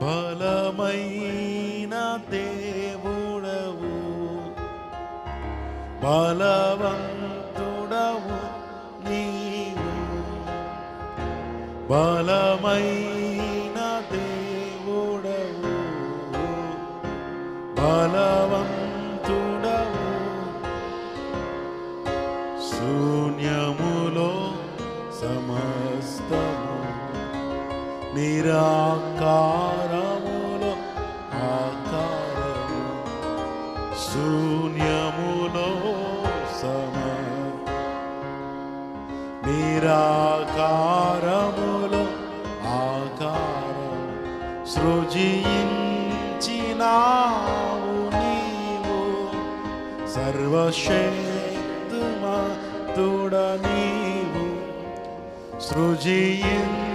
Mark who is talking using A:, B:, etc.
A: బలమైన దేవుడవు, బలవంతుడవు నీవు, బలమైన దేవుడవు, బలవంతుడవు. శూన్యములో సమస్తము, నిరాకారములో ఆకారము, శూన్యములో నిరాకారములో ఆకారము. సృజించినావు నీవు, సర్వశక్తిమంతుడ నీవు, సృజించినావు